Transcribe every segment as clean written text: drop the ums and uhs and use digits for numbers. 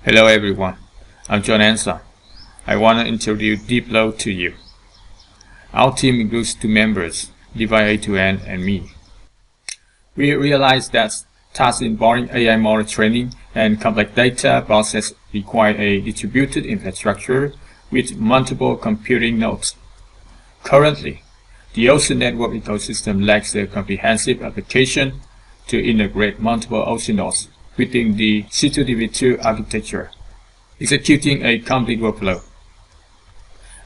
Hello everyone, I'm John Ansa. I want to introduce DeFlow to you. Our team includes two members, Levi A2N and me. We realized that tasks involving AI model training and complex data process require a distributed infrastructure with multiple computing nodes. Currently, the ocean network ecosystem lacks a comprehensive application to integrate multiple ocean nodes within the C2DB2 architecture, executing a complete workflow.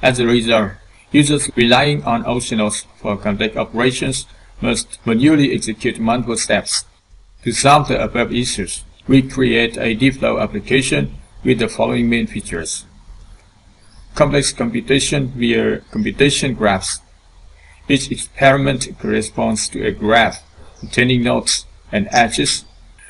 As a result, users relying on ocean nodes for complex operations must manually execute multiple steps. To solve the above issues, we create a DeFlow application with the following main features: complex computation via computation graphs. Each experiment corresponds to a graph containing nodes and edges.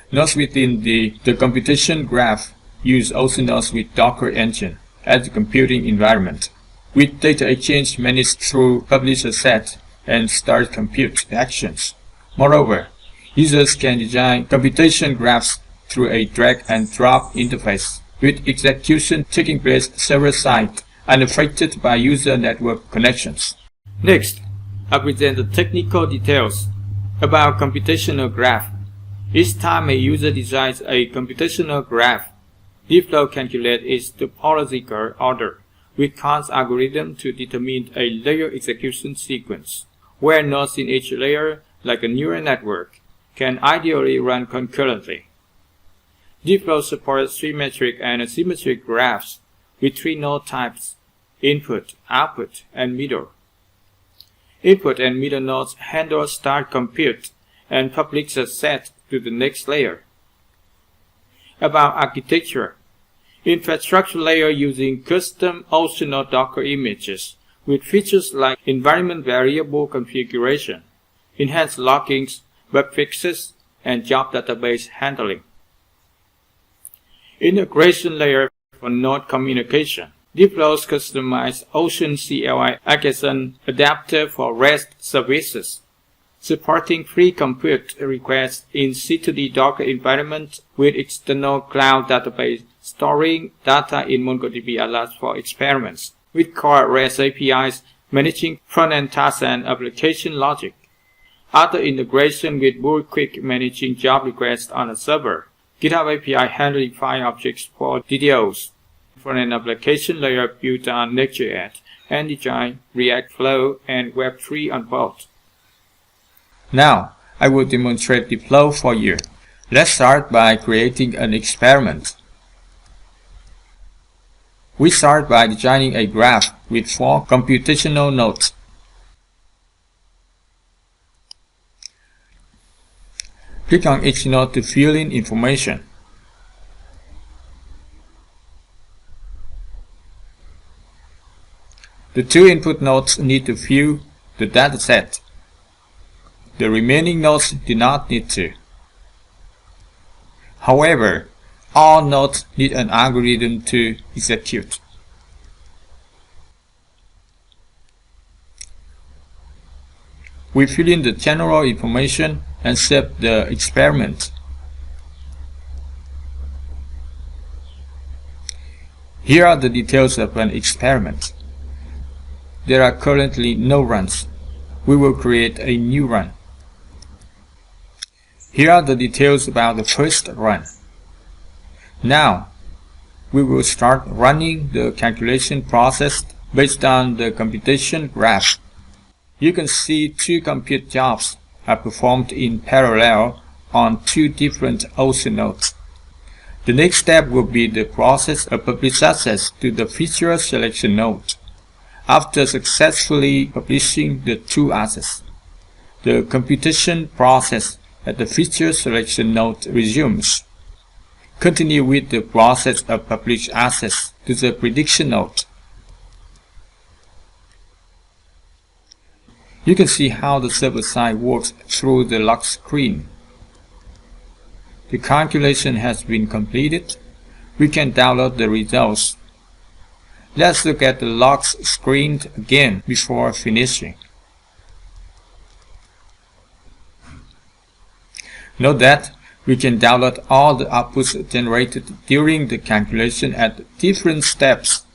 Nodes within the computation graph use ocean nodes with Docker engine as the computing environment, with data exchange managed through publisher set and start compute actions. Moreover, users can design computation graphs through a drag-and-drop interface, with execution taking place server-side, unaffected by user network connections. Next, I present the technical details about computational graph. Each time a user designs a computational graph, DeFlow calculates its topological order with Khan's algorithm to determine a layer execution sequence, where nodes in each layer, like a neural network, can ideally run concurrently. DeFlow supports symmetric and asymmetric graphs with three node types: input, output, and middle. Input and middle nodes handle start compute and publish a set to the next layer. About architecture: infrastructure layer using custom ocean node Docker images with features like environment variable configuration, enhanced loggings, bug fixes, and job database handling. Integration layer for node communication. DeFlow's customized Ocean CLI adjacent adapter for REST services, supporting free compute requests in C2D Docker environment with external cloud database storing data in MongoDB Atlas for experiments, with core REST APIs managing front-end tasks and application logic. Other integration with Bullquick managing job requests on a server, GitHub API handling file objects for DDoS, front-end application layer built on Next.js, and design React Flow and Web3 on both. Now, I will demonstrate DeFlow for you. Let's start by creating an experiment. We start by designing a graph with 4 computational nodes. Click on each node to fill in information. The 2 input nodes need to fill the dataset. The remaining nodes do not need to. However, all nodes need an algorithm to execute. We fill in the general information and save the experiment. Here are the details of an experiment. There are currently no runs. We will create a new run. Here are the details about the first run. Now, we will start running the calculation process based on the computation graph. You can see 2 compute jobs are performed in parallel on 2 different ocean nodes. The next step will be the process of publish access to the feature selection node. After successfully publishing the 2 assets, the computation process at the feature selection node resumes. Continue with the process of publish access to the prediction node. You can see how the server side works through the log screen. The calculation has been completed. We can download the results. Let's look at the logs screen again before finishing. Note that We can download all the outputs generated during the calculation at different steps.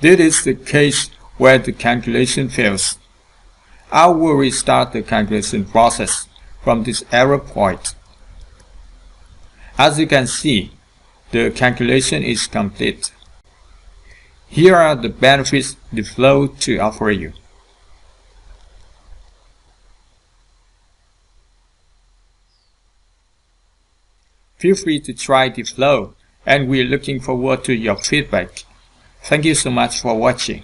This is the case where the calculation fails. I will restart the calculation process from this error point. As you can see, the calculation is complete. Here are the benefits DeFlow to offer you. Feel free to try DeFlow, and we're looking forward to your feedback. Thank you so much for watching.